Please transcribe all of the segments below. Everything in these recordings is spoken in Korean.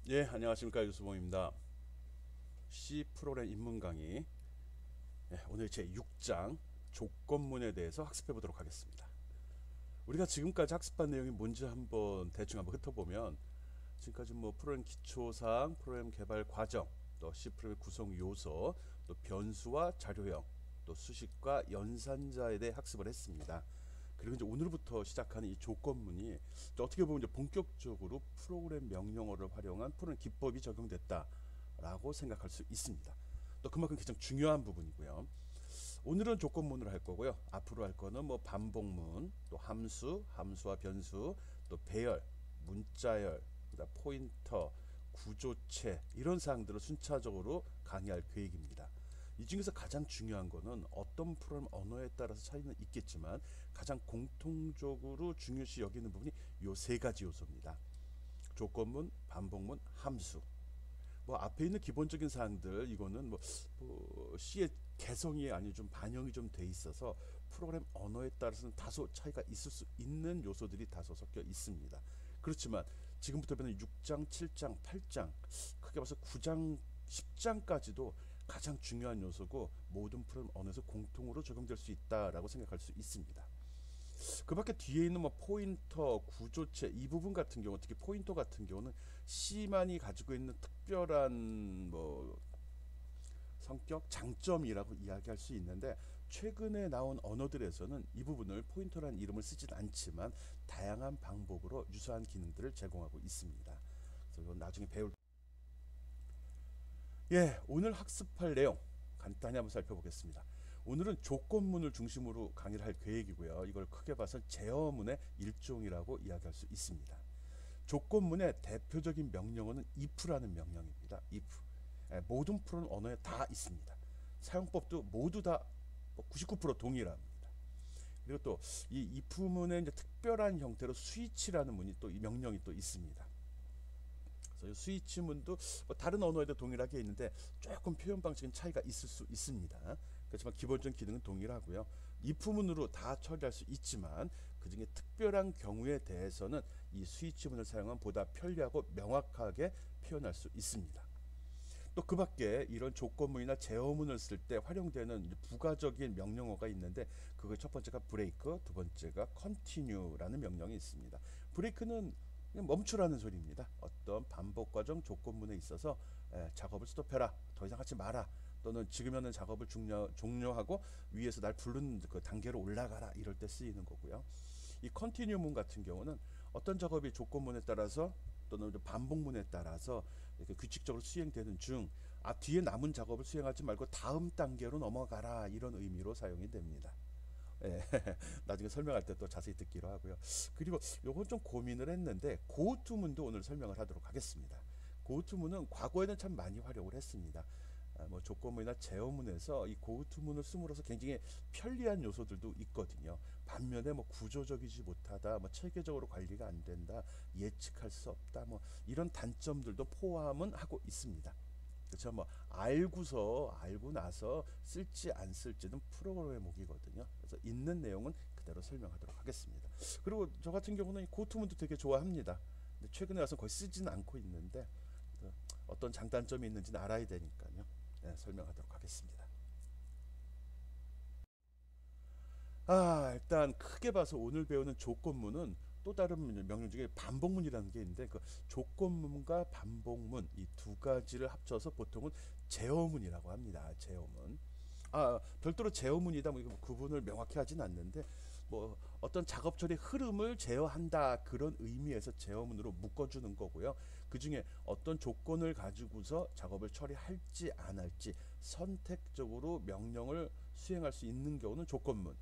예, 안녕하십니까. 유수봉입니다. C 프로그램 입문 강의. 오늘 제 6장 조건문에 대해서 학습해 보도록 하겠습니다. 우리가 지금까지 학습한 내용이 뭔지 한번 대충 한번 훑어보면 지금까지 뭐 프로그램 기초사항, 프로그램 개발 과정, 또 C 프로그램 구성 요소, 또 변수와 자료형, 또 수식과 연산자에 대해 학습을 했습니다. 그리고 이제 오늘부터 시작하는 이 조건문이 어떻게 보면 이제 본격적으로 프로그램 명령어를 활용한 프로그램 기법이 적용됐다라고 생각할 수 있습니다. 또 그만큼 가장 중요한 부분이고요. 오늘은 조건문으로 할 거고요. 앞으로 할 거는 뭐 반복문, 또 함수, 함수와 변수, 또 배열, 문자열, 그다음 포인터, 구조체 이런 사항들을 순차적으로 강의할 계획입니다. 이 중에서 가장 중요한 거는 어떤 프로그램 언어에 따라서 차이는 있겠지만 가장 공통적으로 중요시 여기는 부분이 요 세 가지 요소입니다. 조건문, 반복문, 함수. 뭐 앞에 있는 기본적인 사항들 이거는 뭐 C의 개성이 아니 좀 반영이 좀 돼 있어서 프로그램 언어에 따라서는 다소 차이가 있을 수 있는 요소들이 다소 섞여 있습니다. 그렇지만 지금부터 배우는 6장, 7장, 8장, 크게 봐서 9장, 10장까지도 가장 중요한 요소고 모든 프로그램 언어에서 공통으로 적용될 수 있다라고 생각할 수 있습니다. 그 밖에 뒤에 있는 뭐 포인터, 구조체 이 부분 같은 경우 특히 포인터 같은 경우는 C만이 가지고 있는 특별한 뭐 성격 장점이라고 이야기할 수 있는데 최근에 나온 언어들에서는 이 부분을 포인터라는 이름을 쓰진 않지만 다양한 방법으로 유사한 기능들을 제공하고 있습니다. 그래서 이건 나중에 배울. 오늘 학습할 내용 간단히 한번 살펴보겠습니다. 오늘은 조건문을 중심으로 강의를 할 계획이고요. 이걸 크게 봐서 제어문의 일종이라고 이야기할 수 있습니다. 조건문의 대표적인 명령어는 if라는 명령입니다. if. 모든 프로는 언어에 다 있습니다. 사용법도 모두 다 99% 동일합니다. 그리고 또 이 if문의 이제 특별한 형태로 스위치라는 문이 또 이 명령이 또 있습니다. 그래서 이 스위치문도 뭐 다른 언어에도 동일하게 있는데 조금 표현 방식은 차이가 있을 수 있습니다. 그렇지만 기본적인 기능은 동일하고요. if문으로 다 처리할 수 있지만 그중에 특별한 경우에 대해서는 이 스위치문을 사용하면 보다 편리하고 명확하게 표현할 수 있습니다. 또 그 밖에 이런 조건문이나 제어문을 쓸 때 활용되는 부가적인 명령어가 있는데 그거 첫 번째가 브레이크, 두 번째가 컨티뉴라는 명령이 있습니다. 브레이크는 그냥 멈추라는 소리입니다. 어떤 반복 과정 조건문에 있어서 작업을 스톱해라, 더 이상 하지 마라, 또는 지금 하는 작업을 종료하고 위에서 날 부르는 그 단계로 올라가라 이럴 때 쓰이는 거고요. 이 컨티뉴문 같은 경우는 어떤 작업이 조건문에 따라서 또는 반복문에 따라서 이렇게 규칙적으로 수행되는 중 뒤에 남은 작업을 수행하지 말고 다음 단계로 넘어가라 이런 의미로 사용이 됩니다. 예, 나중에 설명할 때 또 자세히 듣기로 하고요. 그리고 요건 좀 고민을 했는데 고투문도 오늘 설명을 하도록 하겠습니다. 고투문은 과거에는 참 많이 활용을 했습니다. 뭐 조건문이나 제어문에서 이 고투문을 씀으로써 굉장히 편리한 요소들도 있거든요. 반면에 뭐 구조적이지 못하다, 뭐 체계적으로 관리가 안 된다, 예측할 수 없다, 뭐 이런 단점들도 포함은 하고 있습니다. 그렇죠. 뭐 알고 나서 쓸지 안 쓸지는 프로그램의 몫이거든요. 그래서 있는 내용은 그대로 설명하도록 하겠습니다. 그리고 저 같은 경우는 고투문도 되게 좋아합니다. 근데 최근에 와서 거의 쓰지는 않고 있는데 어떤 장단점이 있는지는 알아야 되니까요. 설명하도록 하겠습니다. 일단 크게 봐서 오늘 배우는 조건문은 또 다른 명령 중에 반복문이라는 게 있는데 그 조건문과 반복문 이 두 가지를 합쳐서 보통은 제어문이라고 합니다. 제어문. 별도로 제어문이다 뭐 이거 구분을 명확히 하진 않는데 뭐 어떤 작업 처리 흐름을 제어한다 그런 의미에서 제어문으로 묶어주는 거고요. 그 중에 어떤 조건을 가지고서 작업을 처리할지 안 할지 선택적으로 명령을 수행할 수 있는 경우는 조건문.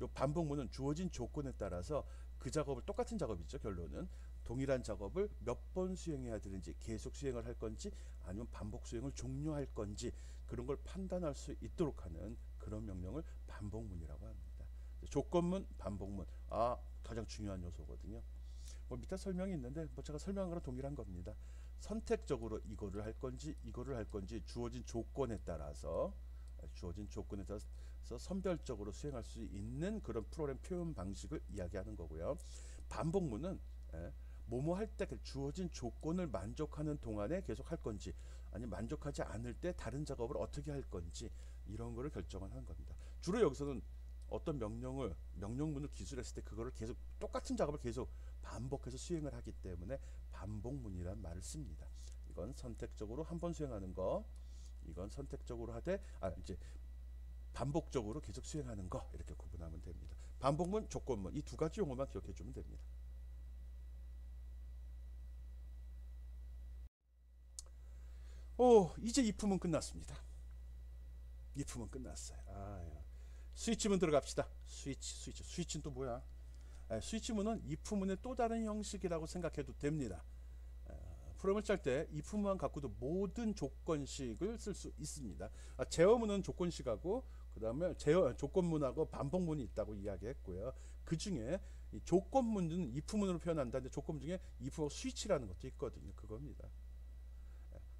요 반복문은 주어진 조건에 따라서 그 작업을 똑같은 작업이죠. 결론은 동일한 작업을 몇 번 수행해야 되는지 계속 수행을 할 건지 아니면 반복 수행을 종료할 건지 그런 걸 판단할 수 있도록 하는 그런 명령을 반복문이라고 합니다. 조건문, 반복문 가장 중요한 요소거든요. 뭐 밑에 설명이 있는데 뭐 제가 설명한 거랑 동일한 겁니다. 선택적으로 이거를 할 건지 이거를 할 건지 주어진 조건에 따라서 선별적으로 수행할 수 있는 그런 프로그램 표현 방식을 이야기하는 거고요. 반복문은 뭐뭐 할 때 주어진 조건을 만족하는 동안에 계속 할 건지, 아니면 만족하지 않을 때 다른 작업을 어떻게 할 건지, 이런 거를 결정을 하는 겁니다. 주로 여기서는 어떤 명령문을 기술했을 때 그거를 계속 똑같은 작업을 계속 반복해서 수행을 하기 때문에 반복문이라는 말을 씁니다. 이건 선택적으로 한 번 수행하는 거, 이건 선택적으로 하되 이제 반복적으로 계속 수행하는 거, 이렇게 구분하면 됩니다. 반복문, 조건문, 이 두 가지 용어만 기억해 주면 됩니다. 이제 이품은 끝났습니다. 이품은 끝났어요. 스위치문 들어갑시다. 스위치는 또 뭐야? 스위치문은 이품문의 또 다른 형식이라고 생각해도 됩니다. 프로그램을 짤 때 이품만 갖고도 모든 조건식을 쓸 수 있습니다. 제어문은 조건식하고 그 다음에 조건문하고 반복문이 있다고 이야기했고요. 그 중에 조건문은 이품문으로 표현한다는데 조건문 중에 이프하고 스위치라는 것도 있거든요. 그겁니다.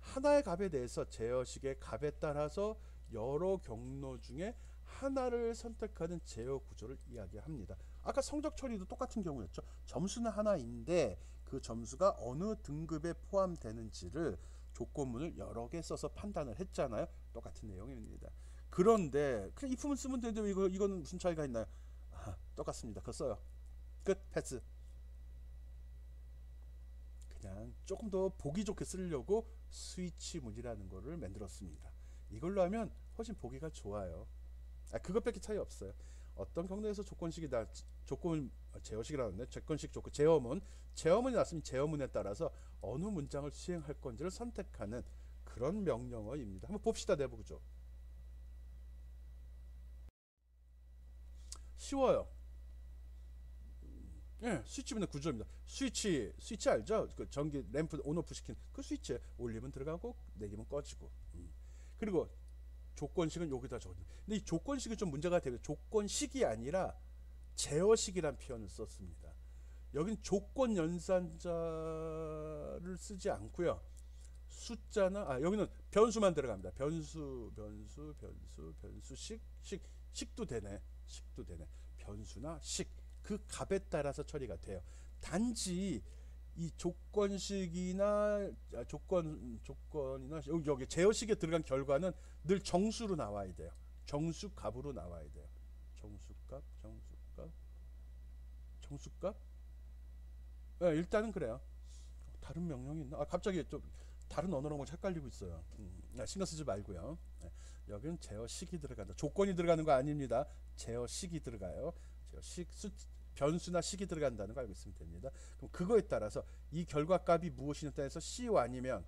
하나의 값에 대해서 제어식의 값에 따라서 여러 경로 중에 하나를 선택하는 제어 구조를 이야기합니다. 아까 성적 처리도 똑같은 경우였죠. 점수는 하나인데 그 점수가 어느 등급에 포함되는지를 조건문을 여러 개 써서 판단을 했잖아요. 똑같은 내용입니다. 그런데 그냥 if만 쓰면 되는데 왜 이거는 무슨 차이가 있나요? 똑같습니다. 그거 써요. 끝. 패스. 그냥 조금 더 보기 좋게 쓰려고 스위치문이라는 거를 만들었습니다. 이걸로 하면 훨씬 보기가 좋아요. 그것밖에 차이 없어요. 어떤 경로에서 조건식이다, 조건 제어식이라는데 조건식 조건 제어문이 났으면 제어문에 따라서 어느 문장을 수행할 건지를 선택하는 그런 명령어입니다. 한번 봅시다. 내부구조. 쉬워요. 스위치문의 구조입니다. 스위치 알죠? 그 전기 램프 온오프 시킨 그 스위치 올리면 들어가고 내리면 꺼지고. 그리고 조건식은 여기다 적어요. 근데 이 조건식이 좀 문제가 되면 조건식이 아니라 제어식이란 표현을 썼습니다. 여긴 조건 연산자를 쓰지 않고요. 숫자나 여기는 변수만 들어갑니다. 식도 되네. 변수나 식, 그 값에 따라서 처리가 돼요. 단지 이 조건식이나 조건이나 여기 제어식에 들어간 결과는 늘 정수로 나와야 돼요. 정수값으로 나와야 돼요. 정수값. 일단은 그래요. 다른 명령이 있나? 갑자기 좀 다른 언어랑 헷갈리고 있어요. 신경 쓰지 말고요. 여기는 제어식이 들어간다. 조건이 들어가는 거 아닙니다. 제어식이 들어가요. 제어식 변수나 식이 들어간다는 거 알고 있으면 됩니다. 그럼 그거에 따라서 이 결과값이 무엇이냐에 따라서 C1이면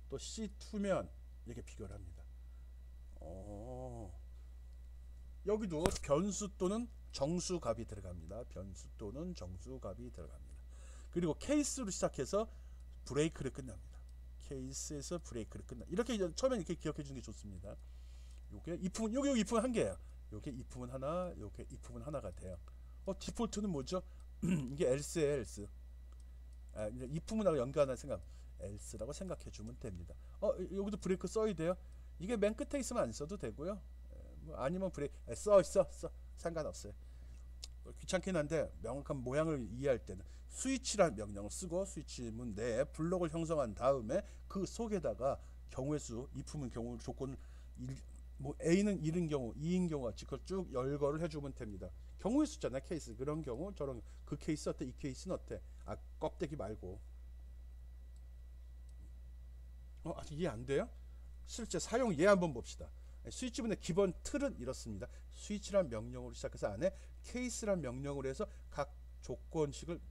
또 C2면 이렇게 비교를 합니다. 여기도 변수 또는 정수값이 들어갑니다. 그리고 케이스로 시작해서 브레이크를 끝납니다. 케이스에서 브레이크를 끝나. 이렇게 처음에 이렇게 기억해 주는 게 좋습니다. 요게 if문, 요게 if문 한 개예요. 요게 if문 하나, 요게 if문 하나가 돼요. 디폴트는 뭐죠? 이게 else예요, else. if문하고 연관하는 생각, else라고 생각해 주면 됩니다. 여기도 브레이크 써야 돼요. 이게 맨 끝에 있으면 안 써도 되고요. 아니면 브레이크 써 상관없어요. 귀찮긴 한데 명확한 모양을 이해할 때는 스위치란 명령을 쓰고 스위치문 내에 블록을 형성한 다음에 그 속에다가 경우의 수, if문 경우 조건을 A는 1인 경우, 2인 경우 같이 그걸 쭉 열거를 해주면 됩니다. 경우의 수잖아요. 케이스. 그런 경우 저런 그 케이스 어때? 이 케이스는 어때? 껍데기 말고. 아직 이해 안 돼요? 실제 사용 예 한번 봅시다. 스위치문의 기본 틀은 이렇습니다. 스위치란 명령으로 시작해서 안에 케이스란 명령으로 해서 각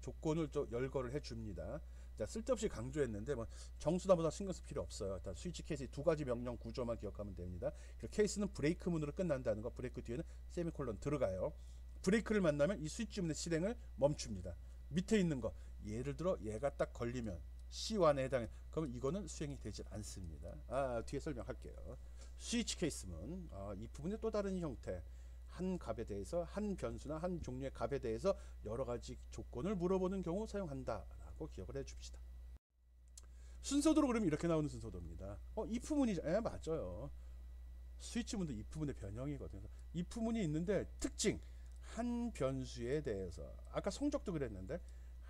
조건을 좀 열거를 해줍니다. 자, 쓸데없이 강조했는데 정수다보다 신경 쓸 필요 없어요. 일단 스위치 케이스 두 가지 명령 구조만 기억하면 됩니다. 그리고 케이스는 브레이크 문으로 끝난다는 거, 브레이크 뒤에는 세미콜론 들어가요. 브레이크를 만나면 이 스위치 문의 실행을 멈춥니다. 밑에 있는 거, 예를 들어 얘가 딱 걸리면 C1에 해당해. 그러면 이거는 수행이 되질 않습니다. 뒤에 설명할게요. 스위치 케이스문, 이 부분의 또 다른 형태. 한 값에 대해서, 한 변수나 한 종류의 값에 대해서 여러 가지 조건을 물어보는 경우 사용한다라고 기억을 해줍시다. 순서도로 그러면 이렇게 나오는 순서도입니다. if문이 맞아요. 스위치문도 if문의 변형이거든요. if문이 있는데 특징, 한 변수에 대해서 아까 성적도 그랬는데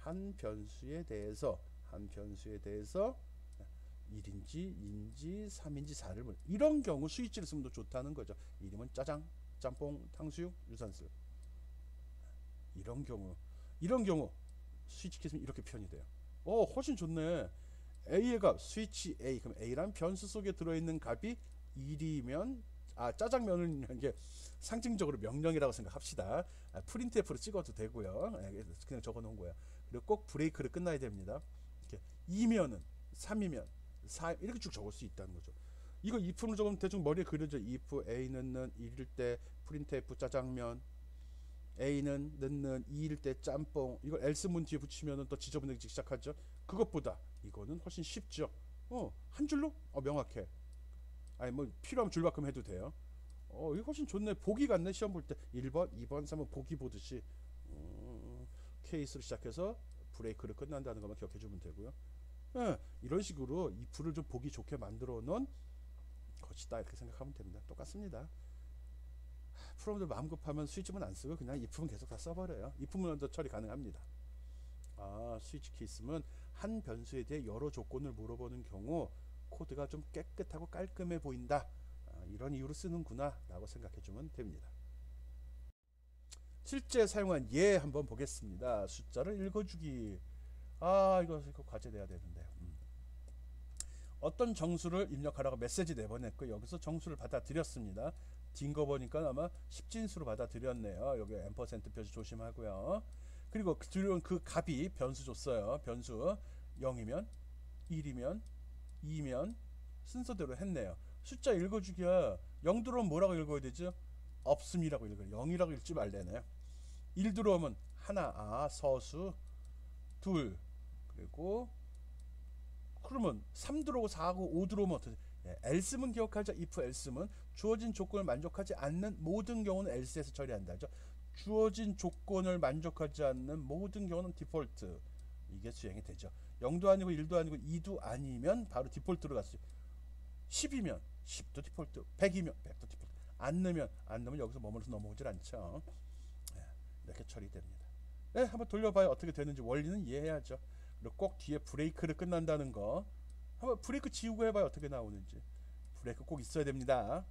한 변수에 대해서 1인지 2인지 3인지 4를 이런 경우 스위치를 쓰면 더 좋다는 거죠. 이름은 짜장, 짬뽕, 탕수육, 유산슬. 이런 경우 스위치 키스면 이렇게 표현이 돼요. 훨씬 좋네. A의 값 스위치 A, 그럼 A란 변수 속에 들어있는 값이 1이면 짜장면은 게 상징적으로 명령이라고 생각합시다. 프린트F로 찍어도 되고요. 그냥 적어 놓은 거야. 그리고 꼭 브레이크를 끝나야 됩니다. 이렇게 2면은 3이면 4 이렇게 쭉 적을 수 있다는 거죠. 이거 if를 적으면 대충 머리에 그려져. if A는 1일 때 printf 짜장면, A는 2일 때 짬뽕. 이걸 else 문 뒤에 붙이면 또 지저분해지기 시작하죠. 그것보다 이거는 훨씬 쉽죠. 한 줄로? 명확해. 아니 뭐 필요하면 줄만큼 해도 돼요. 이거 훨씬 좋네. 보기 같네. 시험 볼 때 1번, 2번, 3번 보기 보듯이 케이스로 시작해서 브레이크를 끝난다는 것만 기억해 주면 되고요. 이런 식으로 if를 좀 보기 좋게 만들어 놓은 것이다 이렇게 생각하면 됩니다. 똑같습니다. 프로그램들 마음 급하면 스위치문 안 쓰고 그냥 if문 계속 다 써버려요. if문도 처리 가능합니다. 스위치 케이스는 한 변수에 대해 여러 조건을 물어보는 경우 코드가 좀 깨끗하고 깔끔해 보인다. 이런 이유로 쓰는구나 라고 생각해 주면 됩니다. 실제 사용한 예 한번 보겠습니다. 숫자를 읽어주기. 이거 과제 돼야 되는데. 어떤 정수를 입력하라고 메시지 내보냈고 여기서 정수를 받아들였습니다. 딘 거 보니까 아마 10진수로 받아들였네요. 여기 앰퍼센트 표시 조심하고요. 그리고 들어온 그 값이 변수 줬어요. 변수 0이면 1이면 2면 순서대로 했네요. 숫자 읽어주기야. 0 들어오면 뭐라고 읽어야 되죠? 없음이라고 읽어요. 0이라고 읽지 말래네요. 1 들어오면 하나, 서수, 둘, 그리고 그러면 3 들어오고 4하고 5 들어오면 어떻게? else문 기억하자. if else문 주어진 조건을 만족하지 않는 모든 경우는 else에서 처리한다죠. 주어진 조건을 만족하지 않는 모든 경우는 디폴트 이게 수행이 되죠. 0도 아니고 1도 아니고 2도 아니면 바로 디폴트로 갔어요. 10이면 10도 디폴트, 100이면 100도 디폴트. 안 넣으면 여기서 머물러서 넘어오질 않죠. 이렇게 처리됩니다. 한번 돌려봐요. 어떻게 되는지. 원리는 이해해야죠. 그리고 꼭 뒤에 브레이크를 끝난다는 거 한번 브레이크 지우고 해봐요. 어떻게 나오는지. 브레이크 꼭 있어야 됩니다.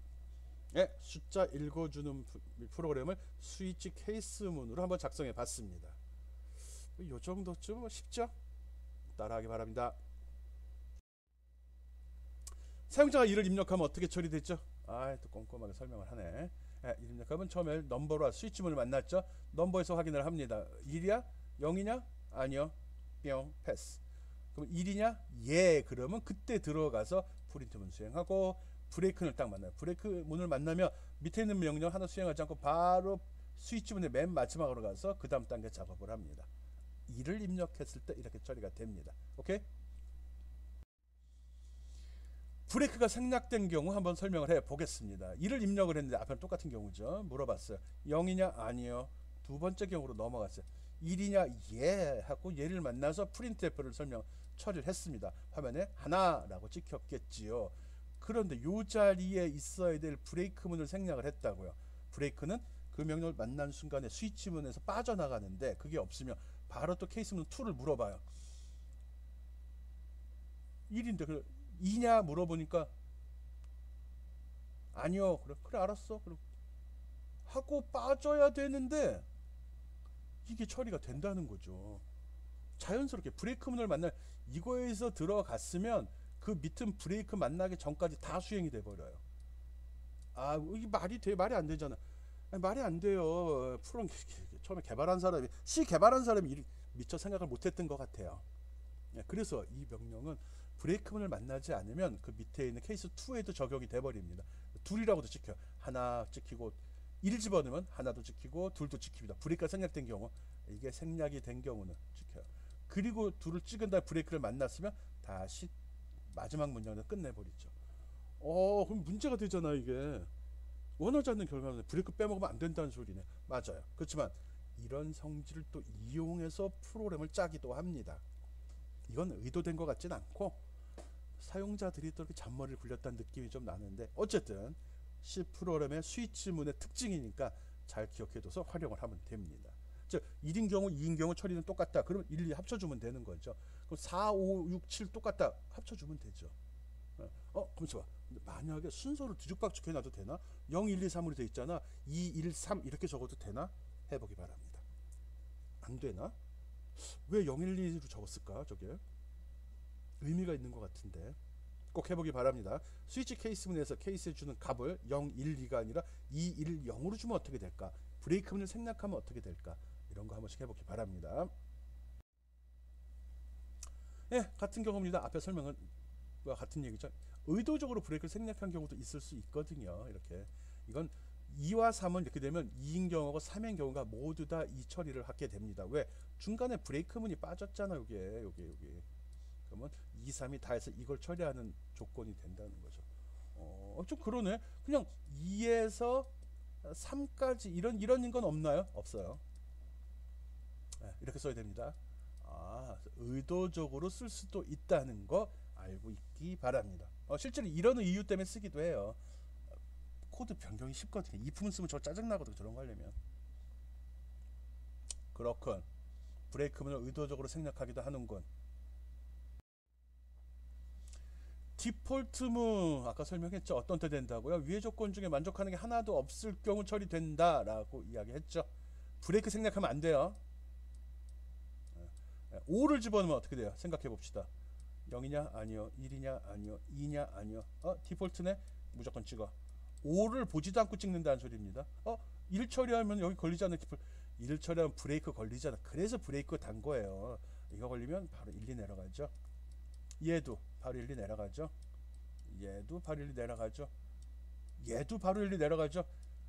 숫자 읽어주는 프로그램을 스위치 케이스문으로 한번 작성해 봤습니다. 이 정도쯤 쉽죠? 따라하기 바랍니다. 사용자가 이를 입력하면 어떻게 처리됐죠? 또 꼼꼼하게 설명을 하네. 입력하면 처음에 넘버와 스위치문을 만났죠. 넘버에서 확인을 합니다. 1이야? 0이냐? 아니요. 뿅 패스. 그럼 1이냐? 예. 그러면 그때 들어가서 프린트문 수행하고 브레이크를 딱 만나요. 브레이크 문을 만나면 밑에 있는 명령 하나 수행하지 않고 바로 스위치문의 맨 마지막으로 가서 그 다음 단계 작업을 합니다. 이를 입력했을 때 이렇게 처리가 됩니다. 오케이? 브레이크가 생략된 경우 한번 설명을 해 보겠습니다. 이를 입력을 했는데 앞에는 똑같은 경우죠. 물어봤어요. 0이냐? 아니요. 두 번째 경우로 넘어갔어요. 1이냐? 예 하고 얘를 만나서 printf를 처리를 했습니다. 화면에 하나라고 찍혔겠지요. 그런데 이 자리에 있어야 될 브레이크문을 생략을 했다고요. 브레이크는 그 명령을 만난 순간에 스위치문에서 빠져나가는데 그게 없으면 바로 또 케이스문 2를 물어봐요. 1인데 2냐 물어보니까 아니요. 그래 알았어. 그래 하고 빠져야 되는데 이게 처리가 된다는 거죠. 자연스럽게 브레이크문을 만날 이거에서 들어갔으면 그 밑은 브레이크 만나기 전까지 다 수행이 돼 버려요. 이게 말이 돼? 말이 안 되잖아. 말이 안 돼요. 프로그램 처음에 개발한 사람이 C 개발한 사람이 미처 생각을 못했던 것 같아요. 그래서 이 명령은 브레이크문을 만나지 않으면 그 밑에 있는 케이스 2에도 적용이 돼 버립니다. 둘이라고도 찍혀. 하나 찍히고 1 집어넣으면 하나도 찍히고 둘도 찍힙니다. 브레이크가 생략된 경우 이게 생략이 된 경우는 찍혀요. 그리고 둘을 찍은 다음에 브레이크를 만났으면 다시 마지막 문장을 끝내버리죠. 그럼 문제가 되잖아. 이게 원하지 않는 결과는 브레이크 빼먹으면 안 된다는 소리네. 맞아요. 그렇지만 이런 성질을 또 이용해서 프로그램을 짜기도 합니다. 이건 의도된 것 같진 않고 사용자들이 또 이렇게 잔머리를 굴렸다는 느낌이 좀 나는데 어쨌든 C 프로그램의 스위치문의 특징이니까 잘 기억해둬서 활용을 하면 됩니다. 즉 1인 경우 2인 경우 처리는 똑같다. 그러면 1, 2 합쳐주면 되는 거죠. 그럼 4, 5, 6, 7 똑같다. 합쳐주면 되죠. 그럼 좋아. 만약에 순서를 뒤죽박죽 해놔도 되나? 0, 1, 2, 3으로 돼 있잖아. 2, 1, 3 이렇게 적어도 되나? 해보기 바랍니다. 안 되나? 왜 0, 1, 2로 적었을까? 저게 의미가 있는 것 같은데 꼭 해보기 바랍니다. 스위치 케이스문에서 케이스에 주는 값을 0, 1, 2가 아니라 2, 1, 0으로 주면 어떻게 될까? 브레이크문을 생략하면 어떻게 될까? 이런 거 한 번씩 해보기 바랍니다. 예, 같은 경우입니다. 앞에 설명은 같은 얘기죠. 의도적으로 브레이크를 생략한 경우도 있을 수 있거든요. 이렇게 이건 2와 3은 이렇게 되면 2인 경우하고 3인 경우가 모두 다 이 처리를 하게 됩니다. 왜? 중간에 브레이크문이 빠졌잖아. 요게. 그러면 2, 3이 다 해서 이걸 처리하는 조건이 된다는 거죠. 좀 그러네. 그냥 2에서 3까지 이런 건 없나요? 없어요. 네, 이렇게 써야 됩니다. 의도적으로 쓸 수도 있다는 거 알고 있기 바랍니다. 실제로 이런 이유 때문에 쓰기도 해요. 코드 변경이 쉽거든요. if문 쓰면 저 짜증나거든요. 저런 거 하려면. 그렇군. 브레이크문을 의도적으로 생략하기도 하는군. 디폴트문 아까 설명했죠. 어떤 때 된다고요? 위의 조건 중에 만족하는 게 하나도 없을 경우 처리된다 라고 이야기했죠. 브레이크 생략하면 안 돼요. 5를 집어넣으면 어떻게 돼요? 생각해 봅시다. 0이냐? 아니요. 1이냐? 아니요. 2냐? 아니요. 디폴트네? 무조건 찍어. 5를 보지도 않고 찍는다는 소리입니다. 1 처리하면 여기 걸리지 않는 디폴트. 1 처리하면 브레이크 걸리잖아. 그래서 브레이크 단 거예요. 이거 걸리면 바로 1, 2 내려가죠. 얘도 바로 1, 2 내려가죠. 얘도 바로 1, 2 내려가죠. 얘도 바로 1, 2 내려가죠.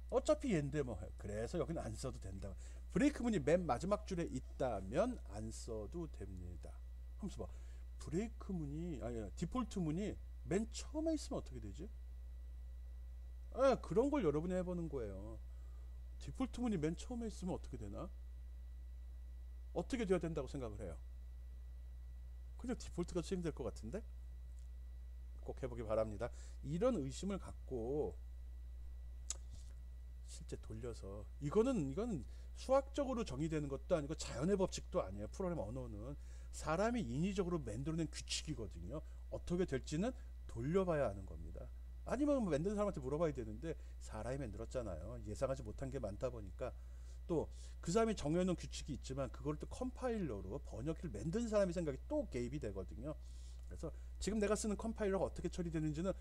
어차피 얘인데 뭐. 그래서 여기는 안 써도 된다. 브레이크 문이 맨 마지막 줄에 있다면 안 써도 됩니다. 한번 봐. 브레이크 문이 디폴트 문이 맨 처음에 있으면 어떻게 되지? 그런 걸 여러분이 해보는 거예요. 디폴트 문이 맨 처음에 있으면 어떻게 되나? 어떻게 돼야 된다고 생각을 해요? 그냥 디폴트가 수행될 것 같은데? 꼭 해보기 바랍니다. 이런 의심을 갖고 실제 돌려서 이거는 수학적으로 정의되는 것도 아니고 자연의 법칙도 아니에요. 프로그램 언어는 사람이 인위적으로 만들어낸 규칙이거든요. 어떻게 될지는 돌려봐야 하는 겁니다. 아니면 만든 사람한테 물어봐야 되는데 사람이 만들었잖아요. 예상하지 못한 게 많다 보니까 또 그 사람이 정해놓은 규칙이 있지만 그걸 또 컴파일러로 번역기를 만든 사람의 생각이 또 개입이 되거든요. 그래서 지금 내가 쓰는 컴파일러가 어떻게 처리되는지는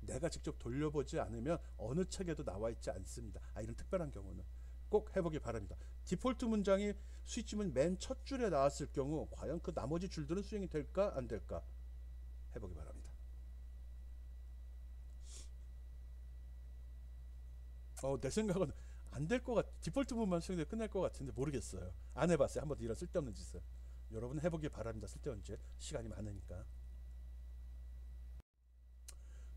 내가 직접 돌려보지 않으면 어느 책에도 나와 있지 않습니다. 이런 특별한 경우는 꼭 해보기 바랍니다. 디폴트 문장이 스위치문 맨 첫 줄에 나왔을 경우 과연 그 나머지 줄들은 수행이 될까 안 될까 해보기 바랍니다. 내 생각은 안 될 것 같아. 디폴트 문만 수행돼 끝날 것 같은데 모르겠어요. 안 해봤어요. 한번 이런 쓸데없는 짓을. 여러분 해보기 바랍니다. 쓸데없는 짓. 시간이 많으니까.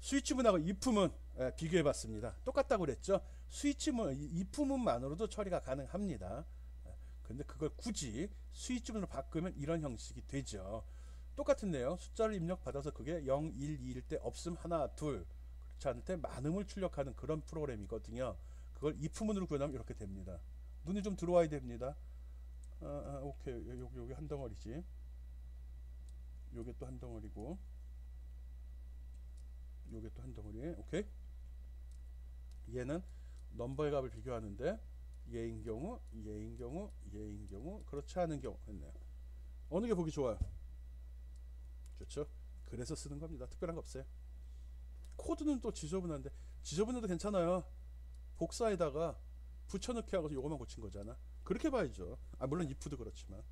스위치문하고 if문 비교해봤습니다. 똑같다고 그랬죠. 스위치문, if문만으로도 처리가 가능합니다. 근데 그걸 굳이 스위치문으로 바꾸면 이런 형식이 되죠. 똑같은 내용, 숫자를 입력받아서 그게 0, 1, 2일 때 없음 하나, 둘 그렇지 않을 때 많음을 출력하는 그런 프로그램이거든요. 그걸 if문으로 구현하면 이렇게 됩니다. 눈이 좀 들어와야 됩니다. 오케이. 여기 한 덩어리지. 요게 또 한 덩어리고 요게 또 한 덩어리. 오케이. 얘는 넘버의 값을 비교하는데 얘인 경우, 얘인 경우, 얘인 경우, 그렇지 않은 경우 했네요. 어느 게 보기 좋아요? 좋죠. 그래서 쓰는 겁니다. 특별한 거 없어요. 코드는 또 지저분한데 지저분해도 괜찮아요. 복사에다가 붙여넣기 하고 요거만 고친 거잖아. 그렇게 봐야죠. 물론 if도 그렇지만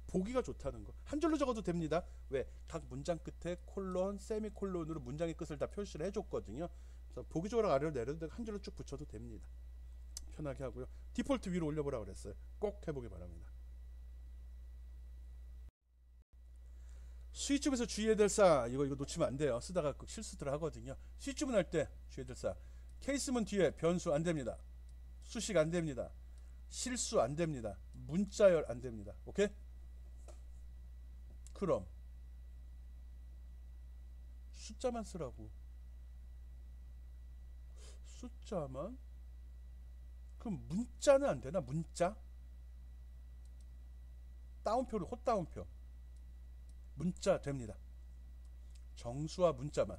보기가 좋다는 거. 한 줄로 적어도 됩니다. 왜? 각 문장 끝에 콜론, 세미콜론으로 문장의 끝을 다 표시를 해줬거든요. 그래서 보기 좋으라고 아래로 내려도 한 줄로 쭉 붙여도 됩니다. 편하게 하고요. 디폴트 위로 올려보라고 그랬어요. 꼭 해보기 바랍니다. 스위치문에서 주의해야 될 사항 이거 놓치면 안 돼요. 쓰다가 실수들 하거든요. 스위치문 할 때 주의해야 될 사항. 케이스문 뒤에 변수 안 됩니다. 수식 안 됩니다. 실수 안 됩니다. 문자열 안 됩니다. 오케이? 그럼 숫자만 쓰라고. 숫자만? 그럼 문자는 안 되나? 문자? 따옴표를 헛따옴표 문자 됩니다. 정수와 문자만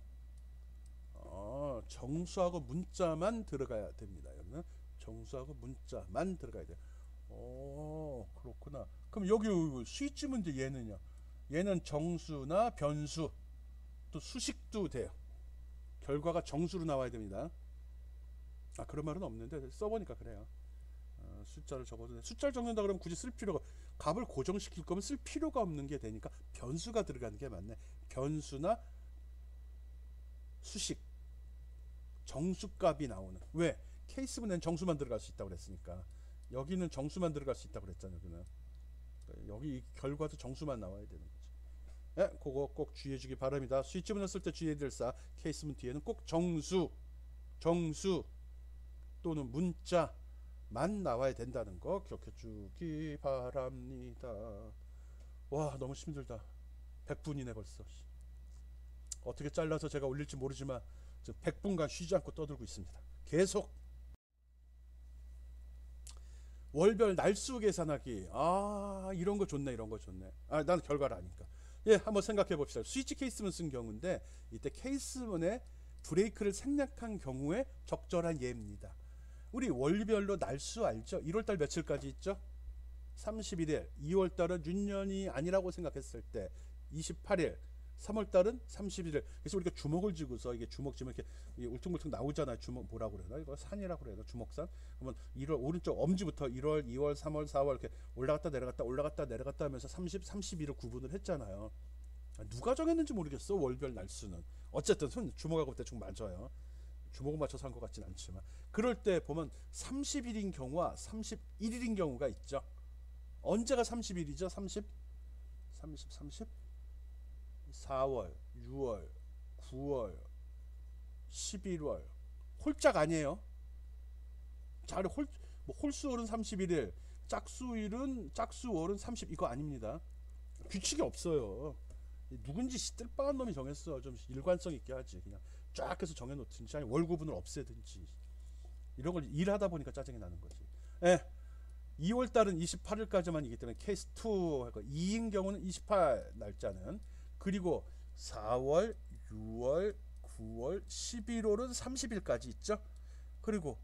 정수하고 문자만 들어가야 됩니다. 여기는 정수하고 문자만 들어가야 돼요. 그렇구나. 그럼 여기 스위치 문제 얘는요. 얘는 정수나 변수 또 수식도 돼요. 결과가 정수로 나와야 됩니다. 그런 말은 없는데 써보니까 그래요. 숫자를 적어도 숫자를 적는다 그러면 굳이 쓸 필요가, 값을 고정시킬 거면 쓸 필요가 없는 게 되니까 변수가 들어가는 게 맞네. 변수나 수식, 정수값이 나오는. 왜? 케이스문에는 정수만 들어갈 수 있다고 그랬으니까. 여기는 정수만 들어갈 수 있다고 그랬잖아요. 여기는. 여기 결과도 정수만 나와야 되는 거죠. 네, 그거 꼭 주의해 주기 바랍니다. 스위치문을 쓸 때 주의해야 될 사, 케이스문 뒤에는 꼭 정수 또는 문자만 나와야 된다는 거 기억해 주기 바랍니다. 와, 너무 힘들다. 100분이네 벌써. 어떻게 잘라서 제가 올릴지 모르지만 100분간 쉬지 않고 떠들고 있습니다. 계속. 월별 날수 계산하기. 이런 거 좋네. 이런 거 좋네. 난 결과를 아니까. 예, 한번 생각해 봅시다. 스위치 케이스문 쓴 경우인데 이때 케이스문에 브레이크를 생략한 경우에 적절한 예입니다. 우리 월별로 날수 알죠? 1월달 며칠까지 있죠? 31일. 2월달은 윤년이 아니라고 생각했을 때 28일. 3월달은 31일. 그래서 우리가 주먹을 쥐고서 이게 주먹 쥐면 이렇게 울퉁불퉁 나오잖아요. 주먹 뭐라고 그래나? 이거 산이라고 그래요. 주먹산. 그러면 1월 오른쪽 엄지부터 1월, 2월, 3월, 4월 이렇게 올라갔다 내려갔다 하면서 30, 31을 구분을 했잖아요. 누가 정했는지 모르겠어. 월별 날수는. 어쨌든 손 주먹하고 대충 맞아요. 주먹을 맞춰서 한 것 같진 않지만 그럴 때 보면 30일인 경우와 31일인 경우가 있죠. 언제가 30일이죠? 30? 4월, 6월, 9월, 11월. 홀짝 아니에요. 홀수월은 31일, 짝수월은 30, 이거 아닙니다. 규칙이 없어요. 누군지 뜰빵한 놈이 정했어. 좀 일관성 있게 하지. 그냥 쫙 해서 정해놓든지 아니 월구분을 없애든지 이런 걸 일하다 보니까 짜증이 나는 거지. 2월달은 28일까지만이기 때문에 케이스 2 할 거. 2인 경우는 28 날짜는. 그리고 4월, 6월, 9월, 11월은 30일까지 있죠. 그리고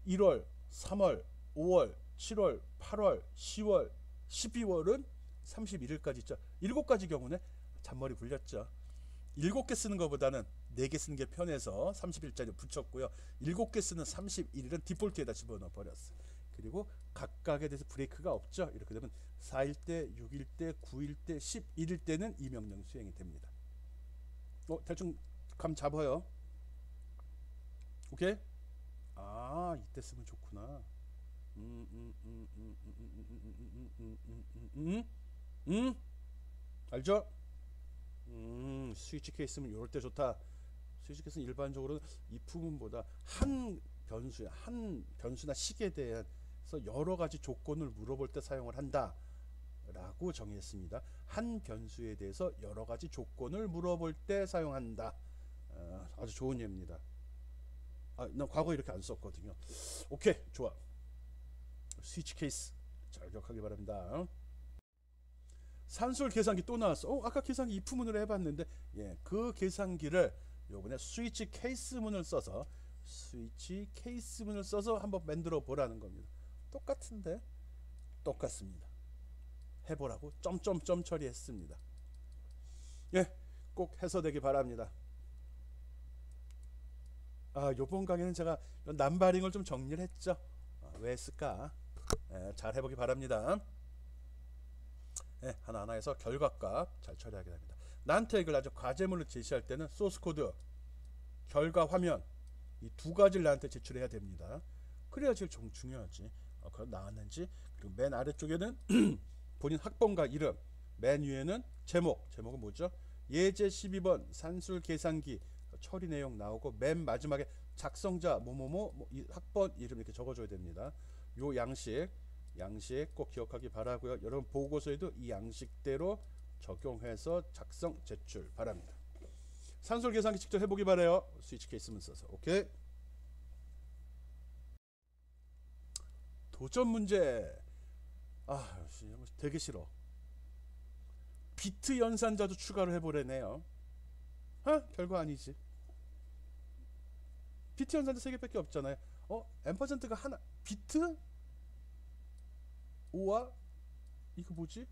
1월, 3월, 5월, 7월, 8월, 10월, 12월은 31일까지 있죠. 7가지 경우는 잔머리 굴렸죠. 7개 쓰는 것보다는 4개 쓰는 게 편해서 30일짜리 붙였고요. 7개 쓰는 31일은 디폴트에다 집어넣어 버렸어. 그리고 각각에 대해서 브레이크가 없죠. 이렇게 되면 4일 때, 6일 때, 9일 때, 11일 때는 이 명령 수행이 됩니다. 대충 감 잡아요. 오케이? 이때 쓰면 좋구나. 알죠? 스위치 케이스는 이럴 때 좋다. 스위치 케이스는 일반적으로 if문보다 한 변수나 식에 대해서 여러 가지 조건을 물어볼 때 사용을 한다 라고 정의했습니다. 한 변수에 대해서 여러 가지 조건을 물어볼 때 사용한다. 아주 좋은 예입니다. 난 과거에 이렇게 안 썼거든요. 오케이, 좋아. 스위치 케이스 잘 기억하기 바랍니다. 산술 계산기 또 나왔어. 아까 계산기 if문으로 해봤는데 그 계산기를 요번에 스위치 케이스문을 써서 한번 만들어 보라는 겁니다. 똑같은데 똑같습니다. 해보라고 점점점 처리했습니다. 꼭 해서되기 바랍니다. 요번 강의는 제가 남바링을 좀 정리를 했죠. 왜 했을까? 잘 해보기 바랍니다. 하나하나 해서 결과값 잘 처리하게 됩니다. 나한테 이걸 아주 과제물을 제시할 때는 소스코드, 결과 화면 이 두 가지를 나한테 제출해야 됩니다. 그래야 제일 중요하지. 그럼 나왔는지. 그리고 맨 아래쪽에는 본인 학번과 이름, 맨 위에는 제목은 뭐죠? 예제 12번 산술 계산기 처리 내용 나오고 맨 마지막에 작성자 뭐뭐뭐 이 학번 이름 이렇게 적어줘야 됩니다. 요 양식 꼭 기억하기 바라고요. 여러분 보고서에도 이 양식대로 적용해서 작성 제출 바랍니다. 산술 계산기 직접 해보기 바래요. 스위치 케이스문 써서. 오케이. 도전 문제. 되게 싫어. 비트 연산자도 추가를 해보래네요. 별거 아니지. 비트 연산자 3개밖에 없잖아요. 앰퍼센트가 하나. 비트? 오와 이거 뭐지?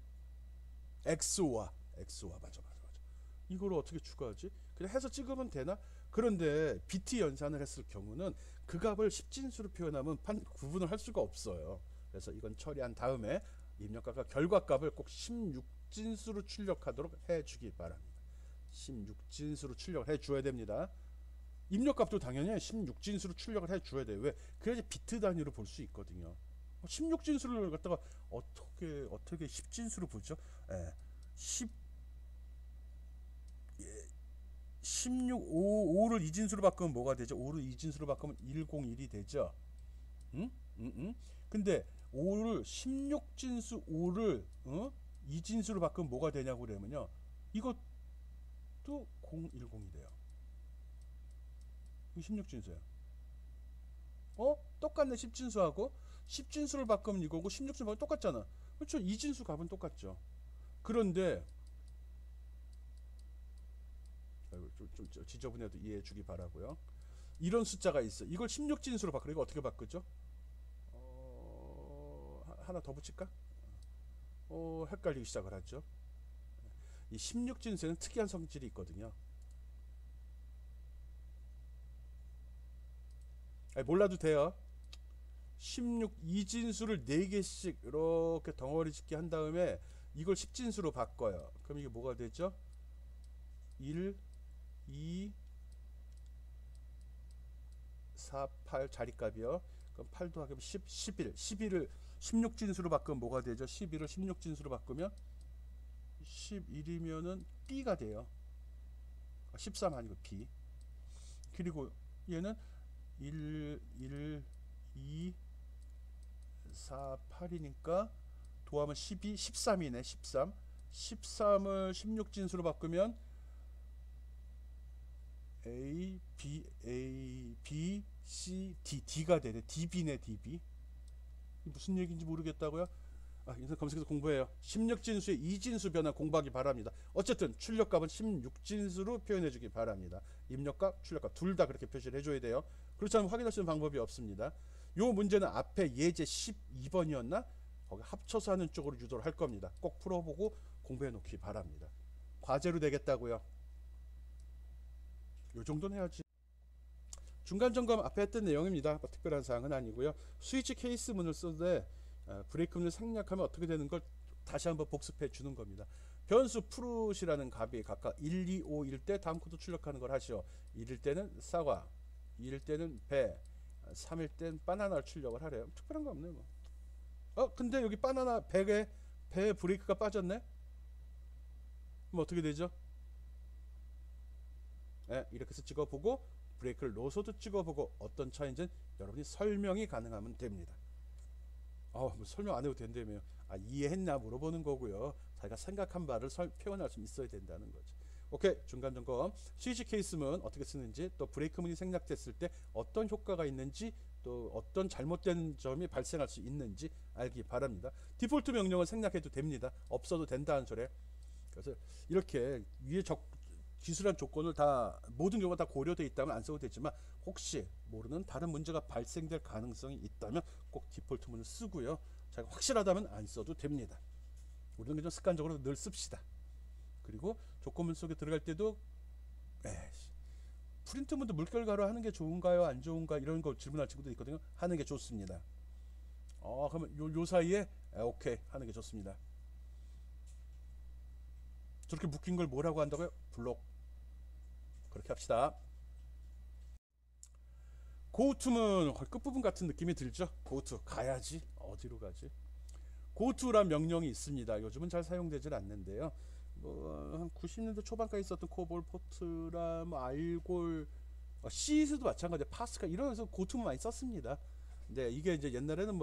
엑소와 맞아. 이거를 어떻게 추가하지? 그냥 해서 찍으면 되나? 그런데 비트 연산을 했을 경우는 그 값을 10진수로 표현하면 구분을 할 수가 없어요. 그래서 이건 처리한 다음에 입력값과 결과값을 꼭 16진수로 출력하도록 해주기 바랍니다. 16진수로 출력을 해줘야 됩니다. 입력값도 당연히 16진수로 출력을 해줘야 돼요. 왜? 그래야지 비트 단위로 볼 수 있거든요. 16진수를 갖다가 어떻게 10진수로 보죠? 16, 5를 2진수로 바꾸면 뭐가 되죠? 5를 2진수로 바꾸면 101이 되죠. 근데 5를 16진수 5를 2진수로 바꾸면 뭐가 되냐고 그러면요. 이것도 010이 돼요. 이거 16진수예요. 똑같네. 10진수하고 10진수를 바꾸면 이거고 16진수 바꾸면 똑같잖아. 그렇죠? 2진수 값은 똑같죠. 그런데 좀 지저분해도 이해해 주기 바라고요. 이런 숫자가 있어. 이걸 16진수로 바꾸려. 이거 어떻게 바꾸죠? 하나 더 붙일까? 헷갈리기 시작을 하죠. 이 16진수에는 특이한 성질이 있거든요. 몰라도 돼요. 2진수를 4개씩 이렇게 덩어리 짓게 한 다음에 이걸 10진수로 바꿔요. 그럼 이게 뭐가 되죠? 1, 2, 4, 8 자리값이요. 그럼 8 더하기 10, 11. 11을 16진수로 바꾸면 뭐가 되죠? 11을 16진수로 바꾸면 11이면은 B가 돼요. 13 아니고 B. 그리고 얘는 1, 2, 4, 8이니까 도하면 12, 13이네. 13. 13을 16진수로 바꾸면 A, B, C, D가 되네. DB네. DB. 무슨 얘기인지 모르겠다고요? 인터넷 검색해서 공부해요. 16진수의 2진수 변화 공부하기 바랍니다. 어쨌든 출력값은 16진수로 표현해 주기 바랍니다. 입력값, 출력값 둘 다 그렇게 표시를 해줘야 돼요. 그렇지 않으면 확인할 수 있는 방법이 없습니다. 요 문제는 앞에 예제 12번이었나? 거기 합쳐서 하는 쪽으로 유도를 할 겁니다. 꼭 풀어보고 공부해 놓기 바랍니다. 과제로 되겠다고요. 요 정도는 해야지. 중간 점검 앞에 했던 내용입니다. 특별한 사항은 아니고요. 스위치 케이스문을 쓰되 브레이크문을 생략하면 어떻게 되는 걸 다시 한번 복습해 주는 겁니다. 변수 푸릇이라는 값이 각각 1, 2, 5일 때 다음 코드 출력하는 걸 하시오. 1일 때는 사과, 2일 때는 배, 3일 땐 바나나를 출력을 하래요. 특별한 거 없네요. 근데 여기 바나나 배 브레이크가 빠졌네? 그럼 어떻게 되죠? 이렇게 해서 찍어보고 브레이크를 넣어서도 찍어보고 어떤 차이인지는 여러분이 설명이 가능하면 됩니다. 뭐 설명 안 해도 된다며요. 이해했냐 물어보는 거고요. 자기가 생각한 바를 표현할 수 있어야 된다는 거죠. 오케이. 중간 점검. 스위치 케이스문 어떻게 쓰는지, 또 브레이크문이 생략됐을 때 어떤 효과가 있는지, 또 어떤 잘못된 점이 발생할 수 있는지 알기 바랍니다. 디폴트 명령은 생략해도 됩니다. 없어도 된다는 소리. 그래서 이렇게 위에 기술한 조건을 다 모든 경우가 다 고려되어 있다면 안 써도 되지만 혹시 모르는 다른 문제가 발생될 가능성이 있다면 꼭 디폴트문을 쓰고요. 자기가 확실하다면 안 써도 됩니다. 우리는 그냥 습관적으로 늘 씁시다. 그리고 조건문 속에 들어갈 때도 프린트문도 물결가로 하는 게 좋은가요? 안 좋은가? 이런 거 질문할 친구도 있거든요. 하는 게 좋습니다. 그러면 요 사이에 오케이 하는 게 좋습니다. 저렇게 묶인 걸 뭐라고 한다고요? 블록. 그렇게 합시다. 고투문 끝부분 같은 느낌이 들죠? 고투 가야지. 어디로 가지? 고투란 명령이 있습니다. 요즘은 잘 사용되질 않는데요. 한 90년대 초반까지 있었던 코볼, 포트라, 알골, C에서도 마찬가지예요. 파스칼 이러면서 고투문 많이 썼습니다. 근데 이게 이제 옛날에는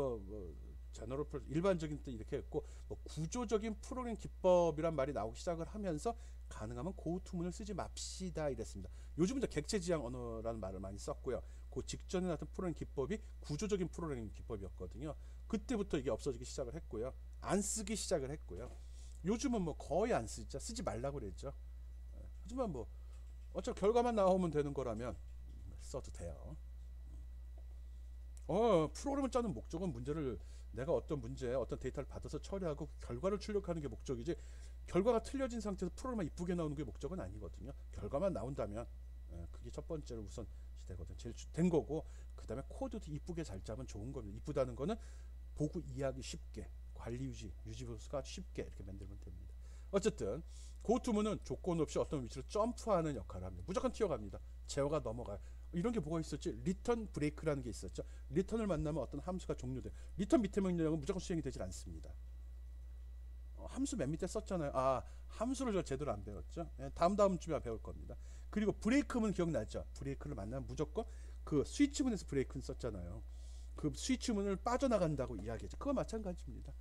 제너럴 일반적인 때 이렇게 했고 구조적인 프로그램 기법이란 말이 나오기 시작을 하면서 가능하면 고투문을 쓰지 맙시다 이랬습니다. 요즘은 객체 지향 언어라는 말을 많이 썼고요. 그 직전에 나왔던 프로그래밍 기법이 구조적인 프로그래밍 기법이었거든요. 그때부터 이게 없어지기 시작을 했고요. 안 쓰기 시작을 했고요. 요즘은 뭐 거의 안 쓰죠. 쓰지 말라고 그랬죠. 하지만 뭐 어차피 결과만 나오면 되는 거라면 써도 돼요. 프로그램을 짜는 목적은 문제를, 내가 어떤 문제, 어떤 데이터를 받아서 처리하고 결과를 출력하는 게 목적이지, 결과가 틀려진 상태에서 프로그램만 이쁘게 나오는 게 목적은 아니거든요. 결과만 나온다면 그게 첫 번째로 우선 시대거든. 제일 된 거고, 그 다음에 코드도 이쁘게 잘 짜면 좋은 겁니다. 이쁘다는 거는 보고 이해하기 쉽게, 관리 유지 보수가 쉽게 이렇게 만들면 됩니다. 어쨌든 고투문은 조건 없이 어떤 위치를 점프하는 역할을 합니다. 무조건 튀어갑니다. 제어가 넘어가요. 이런 게 뭐가 있었지? 리턴 브레이크라는 게 있었죠. 리턴을 만나면 어떤 함수가 종료돼. 리턴 밑에 명령은 무조건 수행이 되질 않습니다. 함수 맨 밑에 썼잖아요. 함수를 저 제대로 안 배웠죠. 다음 주에 배울 겁니다. 그리고 브레이크문 기억나죠? 브레이크를 만나면 무조건 그 스위치문에서 브레이크는 썼잖아요. 그 스위치문을 빠져나간다고 이야기했죠. 그거 마찬가지입니다.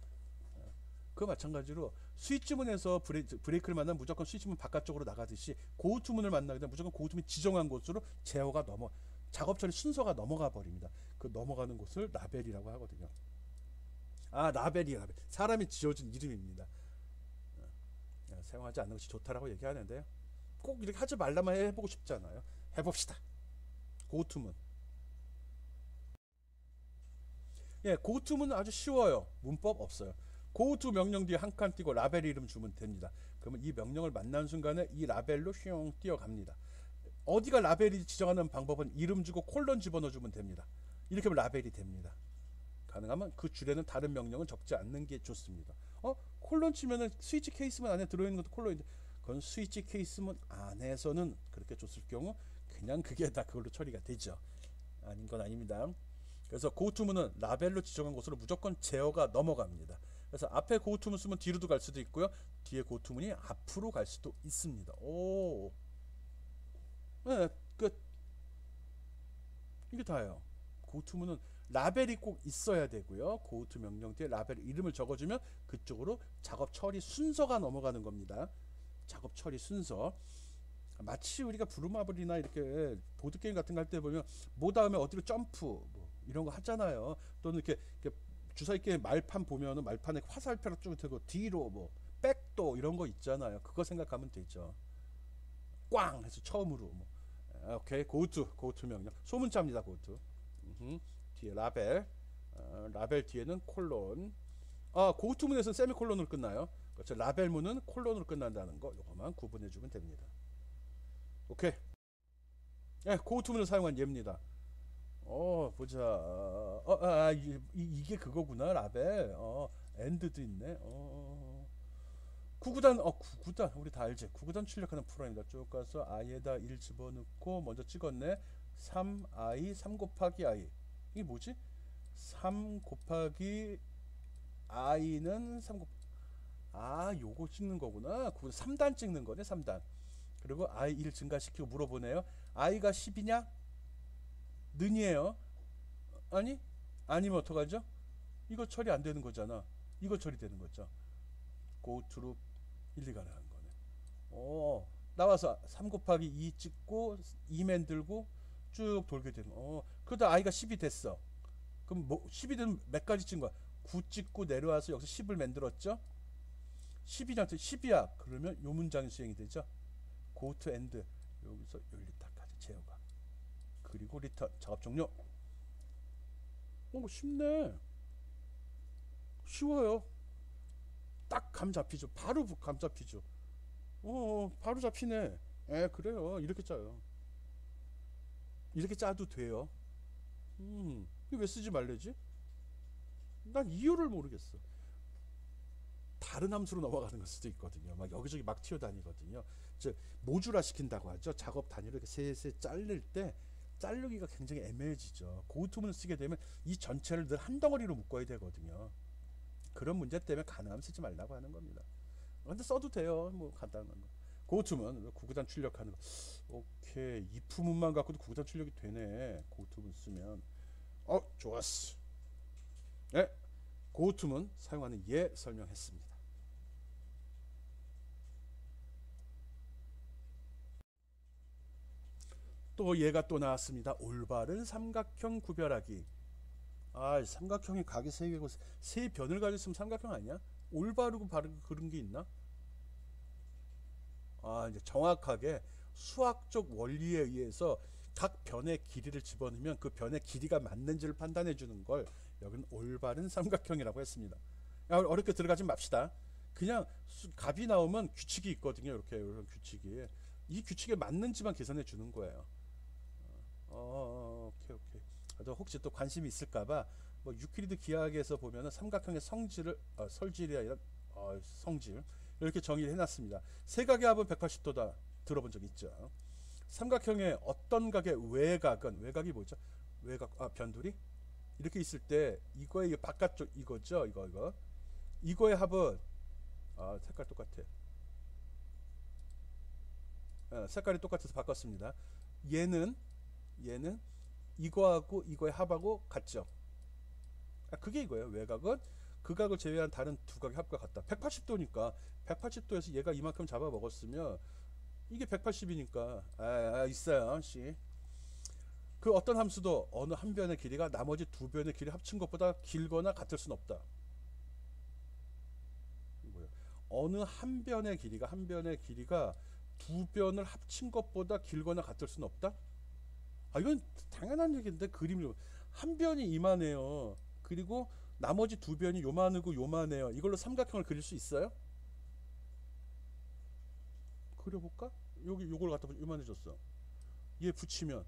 그거 마찬가지로 스위치문에서 브레이크를 만나면 무조건 스위치문 바깥쪽으로 나가듯이 고우투문을 만나게 되면 무조건 고우투문이 지정한 곳으로 제어가 작업 처리 순서가 넘어가 버립니다. 그 넘어가는 곳을 라벨이라고 하거든요. 라벨이야. 사람이 지어준 이름입니다. 사용하지 않는 것이 좋다라고 얘기하는데요. 꼭 이렇게 하지 말라만 해보고 싶잖아요. 해봅시다. 고우투문. 고우투문은 아주 쉬워요. 문법 없어요. 고우투 명령 뒤에 한 칸 띄고 라벨 이름 주면 됩니다. 그러면 이 명령을 만나는 순간에 이 라벨로 휘용 뛰어갑니다. 어디가 라벨이 지정하는 방법은 이름 주고 콜론 집어넣어 주면 됩니다. 이렇게 하면 라벨이 됩니다. 가능하면 그 줄에는 다른 명령은 적지 않는 게 좋습니다. 콜론 치면은 스위치 케이스문 안에 들어있는 것도 콜론인데, 그건 스위치 케이스문 안에서는 그렇게 줬을 경우 그냥 그게 다 그걸로 처리가 되죠. 아닌 건 아닙니다. 그래서 고투문은 라벨로 지정한 곳으로 무조건 제어가 넘어갑니다. 그래서 앞에 고투문 쓰면 뒤로도 갈 수도 있고요. 뒤에 고투문이 앞으로 갈 수도 있습니다. 끝. 이게 다예요. 고투문은 라벨이 꼭 있어야 되고요. 고투 명령 뒤에 라벨 이름을 적어주면 그쪽으로 작업 처리 순서가 넘어가는 겁니다. 작업 처리 순서. 마치 우리가 브루마블이나 이렇게 보드게임 같은 거 할 때 보면 뭐 다음에 어디로 점프 이런 거 하잖아요. 또는 이렇게 주사위게임 말판 보면은 말판에 화살표로 쭉 되고 뒤로 백도 이런 거 있잖아요. 그거 생각하면 되죠. 꽝 해서 처음으로 오케이. 고투 명령 소문자입니다. 고투. 뒤에 라벨, 라벨 뒤에는 콜론. 고투문에서는 세미콜론으로 끝나요. 그렇죠. 라벨문은 콜론으로 끝난다는 거 요거만 구분해 주면 됩니다. 오케이. 고투문을 사용한 예입니다. 보자. 이게 그거구나. 라벨. 엔드도 있네. 구구단 우리 다 알지. 구구단 출력하는 프로그램입니다. 쭉 가서 i에다 1 집어넣고 먼저 찍었네. 3i 3 곱하기 i. 이게 뭐지? 3 곱하기 i는 3 요거 찍는 거구나. 3단 찍는 거네. 3단. 그리고 i 1 증가시키고 물어보네요. i가 10이냐? 는이에요. 아니면 어떡하죠? 이거 처리 안 되는 거잖아. 이거 처리되는 거죠. go to 1, 2가 나간 거네. 나와서 3 곱하기 2 찍고 2 만들고 쭉 돌게 되는. 그러다 i가 10이 됐어. 그럼 10이 되면 몇 가지 찍은 거야? 9 찍고 내려와서 여기서 10을 만들었죠? 10이랑 10이야. 그러면 요 문장이 수행이 되죠. go to end. 여기서 열리다까지 제어가. 그리고 리턴. 작업 종료. 쉽네. 쉬워요. 딱 감 잡히죠. 바로 감 잡히죠. 바로 잡히네. 그래요. 이렇게 짜요. 이렇게 짜도 돼요. 이거 왜 쓰지 말래지? 난 이유를 모르겠어. 다른 함수로 넘어가는 걸 수도 있거든요. 막 여기저기 막 튀어다니거든요. 즉 모듈화 시킨다고 하죠. 작업 단위를 이렇게 셋 자를 때 자르기가 굉장히 애매해지죠. 고투문을 쓰게 되면 이 전체를 늘 한 덩어리로 묶어야 되거든요. 그런 문제 때문에 가능하면 쓰지 말라고 하는 겁니다. 근데 써도 돼요. 간단한 거. 고투문 구구단 출력하는 거. 오케이. if문만 갖고도 구구단 출력이 되네. 고투문 쓰면. 좋았어. 네. 고투문 사용하는 예 설명했습니다. 또 얘가 또 나왔습니다. 올바른 삼각형 구별하기. 아, 삼각형이 각이 세 개고 세 변을 가지고 있으면 삼각형 아니야? 올바르고 바르고 그런 게 있나? 아, 이제 정확하게 수학적 원리에 의해서 각 변의 길이를 집어넣으면 그 변의 길이가 맞는지를 판단해 주는 걸 여기는 올바른 삼각형이라고 했습니다. 어렵게 들어가지 맙시다. 그냥 값이 나오면 규칙이 있거든요. 이렇게 이런 규칙이. 이 규칙에 맞는지만 계산해 주는 거예요. 오케이 오케이. 혹시 또 관심이 있을까봐 뭐 유클리드 기하학에서 보면은 삼각형의 성질을 설질이 아니라 성질 이렇게 정의를 해놨습니다. 세각의 합은 180도다 들어본 적 있죠. 삼각형의 어떤 각의 외각이 뭐죠? 외각 변두리 이렇게 있을 때 이거의 바깥쪽 이거죠. 이거의 합은 색깔 똑같아. 색깔이 똑같아서 바꿨습니다. 얘는 이거하고 이거의 합하고 같죠. 그게 이거예요. 외각은 그 각을 제외한 다른 두 각의 합과 같다. 180도니까 180도에서 얘가 이만큼 잡아 먹었으면 이게 180이니까 있어요. 씨. 그 어떤 함수도 어느 한 변의 길이가 나머지 두 변의 길이 합친 것보다 길거나 같을 수는 없다. 뭐예요? 어느 한 변의 길이가 두 변을 합친 것보다 길거나 같을 수는 없다? 이건 당연한 얘기인데 그림을 한 변이 이만해요. 그리고 나머지 두 변이 요만하고 요만해요. 이걸로 삼각형을 그릴 수 있어요? 그려볼까? 요걸 갖다 요만해졌어. 얘 붙이면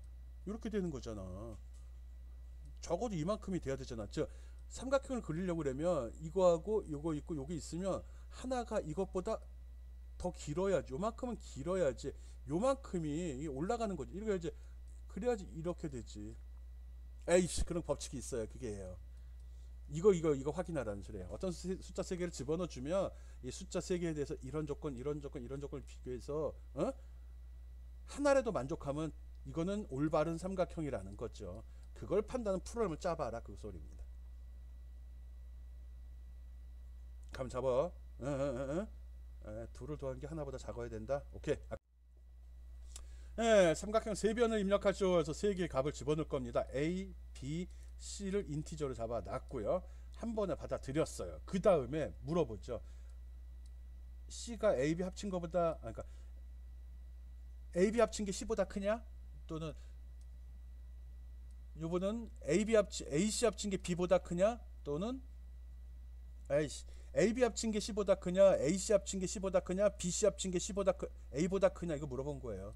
이렇게 되는 거잖아. 적어도 이만큼이 돼야 되잖아. 즉 삼각형을 그리려고 그러면 이거하고 요거 있고 요게 있으면 하나가 이것보다 더 길어야지. 요만큼은 길어야지. 요만큼이 올라가는 거지. 이래야지. 그래야지 이렇게 되지. 에이씨, 그런 법칙이 있어요. 그게예요. 이거 확인하라는 소리예요. 어떤 숫자 세 개를 집어넣어 주면 이 숫자 세 개에 대해서 이런 조건을 비교해서 하나라도 만족하면 이거는 올바른 삼각형이라는 거죠. 그걸 판단하는 프로그램을 짜봐라 그 소리입니다. 감 잡아. 둘을 더한 게 하나보다 작아야 된다. 오케이. 삼각형 세 변을 입력하죠. 그래서 세 개의 값을 집어넣을 겁니다. A, B, C를 인티저로 잡아 놨고요. 한 번에 받아들였어요. 그 다음에 물어보죠. C가 A, B 합친 것보다 그러니까 A, B 합친 게 C보다 크냐? 또는 요번은 AC 합친 게 B보다 크냐? 또는 AB 합친 게 C보다 크냐? AC 합친 게 C보다 크냐? BC 합친 게 A보다 크냐? 이거 물어본 거예요.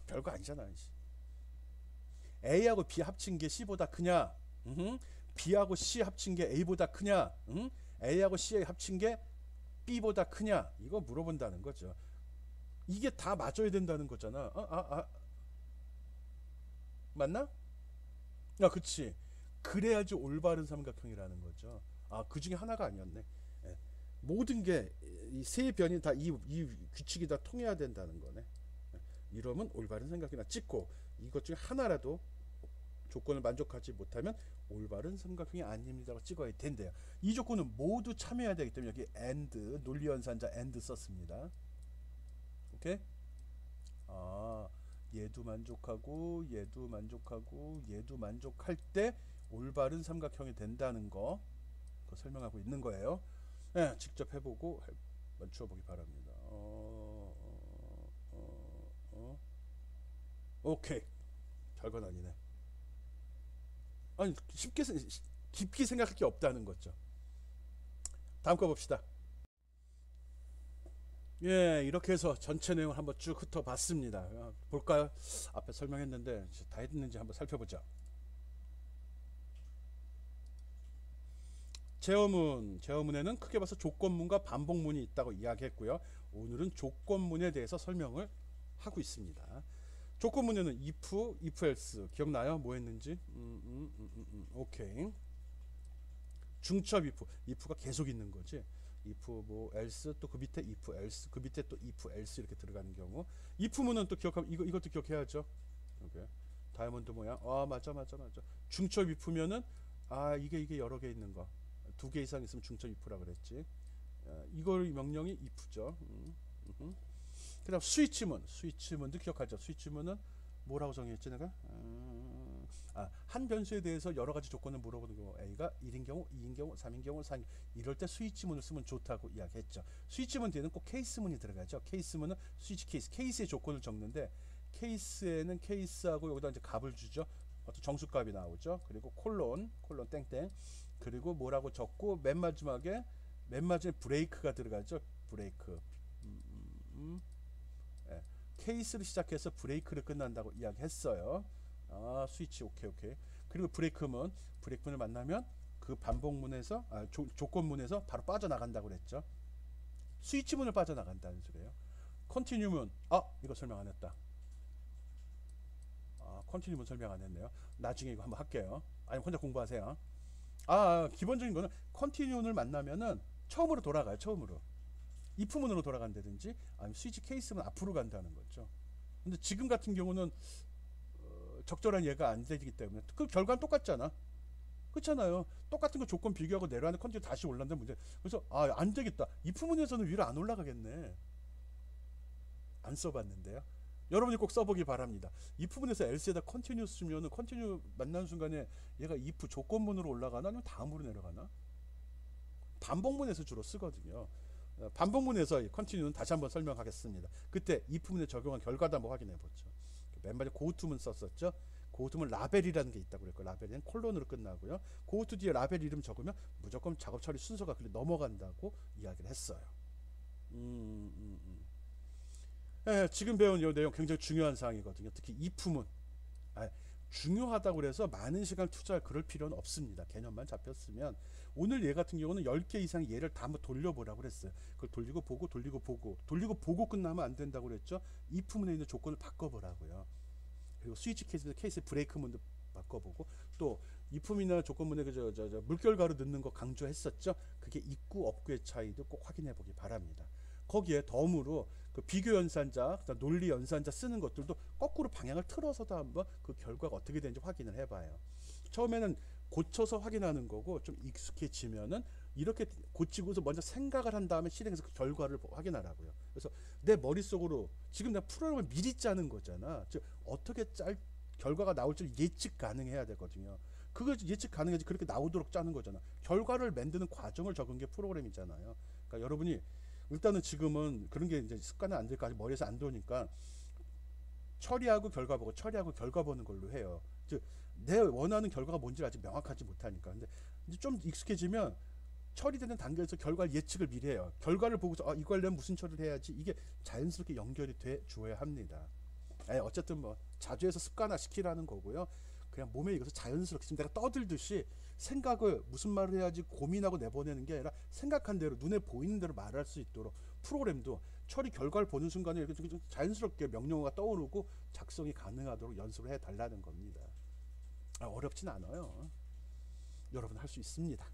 별거 아니잖아. A하고 B 합친 게 C보다 크냐? B하고 C 합친 게 A보다 크냐? A하고 C 합친 게 B보다 크냐? 이거 물어본다는 거죠. 이게 다 맞아야 된다는 거잖아. 맞나? 그치. 그래야지 올바른 삼각형이라는 거죠. 그 중에 하나가 아니었네. 모든 게 이 세 변이 다 이 규칙이 다 통해야 된다는 거네. 이러면 올바른 삼각형이나 찍고 이것 중에 하나라도 조건을 만족하지 못하면 올바른 삼각형이 아닙니다라고 찍어야 된대요. 이 조건은 모두 참여해야 되기 때문에 여기 AND 논리연산자 AND 썼습니다. 오케이? 얘도 만족하고 얘도 만족하고 얘도 만족할 때 올바른 삼각형이 된다는 거 그거 설명하고 있는 거예요. 직접 해보고 맞춰보기 바랍니다. 오케이. 별건 아니네. 깊게 생각할 게 없다는 거죠. 다음 거 봅시다. 이렇게 해서 전체 내용을 한번 쭉 훑어봤습니다. 볼까요? 앞에 설명했는데 다 했는지 한번 살펴보자. 제어문에는 크게 봐서 조건문과 반복문이 있다고 이야기했고요. 오늘은 조건문에 대해서 설명을 하고 있습니다. 조건문에는 if else 기억나요? 뭐 했는지? 오케이. 중첩 if가 계속 있는 거지. if 뭐 else 또 그 밑에 if else 그 밑에 또 if else 이렇게 들어가는 경우. if문은 또 기억하면 이것도 기억해야죠. 오케이. 다이아몬드 모양. 맞아. 중첩 if면은 이게 여러 개 있는 거. 두 개 이상 있으면 중첩 if라 그랬지. 이걸 명령이 if죠. 그다음 스위치문도 기억하죠. 스위치문은 뭐라고 정의했지 내가? 한 변수에 대해서 여러 가지 조건을 물어보는 경우 A가 1인 경우, 2인 경우, 3인 경우, 4인 경우 이럴 때 스위치문을 쓰면 좋다고 이야기했죠. 스위치문 뒤에는 꼭 케이스문이 들어가죠. 케이스문은 스위치 케이스의 조건을 적는데 케이스에는 케이스하고 여기다 이제 값을 주죠. 어떤 정수값이 나오죠. 그리고 콜론 땡땡 그리고 뭐라고 적고 맨 마지막에 브레이크가 들어가죠. 브레이크. 예. 케이스를 시작해서 브레이크를 끝난다고 이야기했어요. 스위치 오케이. 그리고 브레이크문을 만나면 그 반복문에서 조건문에서 바로 빠져나간다고 그랬죠. 스위치문을 빠져나간다는 소리예요. 컨티뉴문 이거 설명 안 했다. 컨티뉴문 설명 안 했네요. 나중에 이거 한번 할게요. 아니면 혼자 공부하세요. 기본적인 거는 컨티뉴문을 만나면은 처음으로 돌아가요. 처음으로. if문으로 돌아간다든지 아니면 스위치 케이스면 앞으로 간다는 거죠. 근데 지금 같은 경우는 적절한 예가 안 되기 때문에 그 결과는 똑같잖아. 그렇잖아요. 똑같은 거 조건 비교하고 내려가는 컨티뉴 다시 올라간다는 문제. 그래서 안 되겠다. if문에서는 위로 안 올라가겠네. 안 써봤는데요. 여러분이 꼭 써보기 바랍니다. if문에서 else에다 컨티뉴 쓰면은 컨티뉴 만나는 순간에 얘가 if 조건문으로 올라가나 아니면 다음으로 내려가나? 반복문에서 주로 쓰거든요. 반복문에서 컨티뉴는 다시 한번 설명하겠습니다. 그때 if문에 적용한 결과도 한번 확인해 보죠. 맨 마지막에 고투문 썼었죠. 고투문 라벨이라는 게 있다고 그랬고 라벨은 콜론으로 끝나고요. 고투 뒤에 라벨 이름 적으면 무조건 작업 처리 순서가 넘어간다고 이야기를 했어요. 지금 배운 이 내용 굉장히 중요한 사항이거든요. 특히 if문 중요하다고 그래서 많은 시간을 투자할 그럴 필요는 없습니다. 개념만 잡혔으면. 오늘 예 같은 경우는 10개 이상 예를 다 한번 돌려보라고 그랬어요. 그걸 돌리고 보고 끝나면 안 된다고 그랬죠. if문에 있는 조건을 바꿔보라고요. 그리고 스위치 케이스 브레이크문도 바꿔보고 또 if문이나 조건문에 물결 가루 넣는 거 강조했었죠. 그게 있고 없고의 차이도 꼭 확인해 보기 바랍니다. 거기에 덤으로 그 비교 연산자, 논리 연산자 쓰는 것들도 거꾸로 방향을 틀어서도 한번 그 결과가 어떻게 되는지 확인을 해봐요. 처음에는 고쳐서 확인하는 거고 좀 익숙해지면은 이렇게 고치고서 먼저 생각을 한 다음에 실행해서 그 결과를 확인하라고요. 그래서 내 머릿속으로 지금 내가 프로그램을 미리 짜는 거잖아. 즉 어떻게 결과가 나올 줄 예측 가능해야 되거든요. 그걸 예측 가능해야지 그렇게 나오도록 짜는 거잖아. 결과를 만드는 과정을 적은 게 프로그램이잖아요. 그러니까 여러분이 일단은 지금은 그런 게 이제 습관은 안 될까 머리에서 안 도니까 처리하고 결과 보는 걸로 해요. 즉 내 원하는 결과가 뭔지 아직 명확하지 못하니까. 근데 이제 좀 익숙해지면 처리되는 단계에서 결과 예측을 미리 해요. 결과를 보고서 이거 하려면 무슨 처리를 해야지 이게 자연스럽게 연결이 돼 주어야 합니다. 어쨌든 뭐 자주 해서 습관화 시키라는 거고요. 그냥 몸에 익어서 자연스럽게 지금 내가 떠들듯이 생각을 무슨 말을 해야지 고민하고 내보내는 게 아니라 생각한 대로 눈에 보이는 대로 말할 수 있도록 프로그램도 처리 결과를 보는 순간에 이렇게 좀 자연스럽게 명령어가 떠오르고 작성이 가능하도록 연습을 해달라는 겁니다. 어렵진 않아요. 여러분 할 수 있습니다.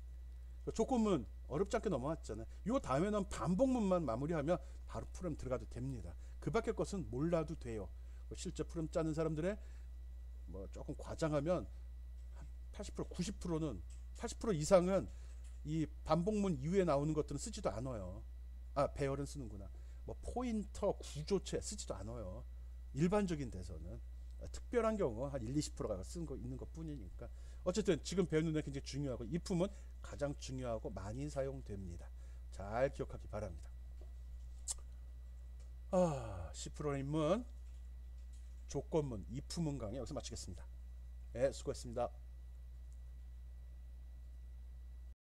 조건문 어렵지 않게 넘어왔잖아요. 이 다음에는 반복문만 마무리하면 바로 프로그램 들어가도 됩니다. 그 밖의 것은 몰라도 돼요. 실제 프로그램 짜는 사람들의 뭐 조금 과장하면 80% 90%는 80% 이상은 이 반복문 이후에 나오는 것들은 쓰지도 않아요. 배열은 쓰는구나. 뭐 포인터, 구조체 쓰지도 않아요. 일반적인 데서는 특별한 경우 한 1-20%가 쓴 거 있는 것 뿐이니까. 어쨌든 지금 배우는 데 굉장히 중요하고 if문 가장 중요하고 많이 사용됩니다. 잘 기억하기 바랍니다. C 프로그램은 조건문, if문 강의 여기서 마치겠습니다. 수고했습니다.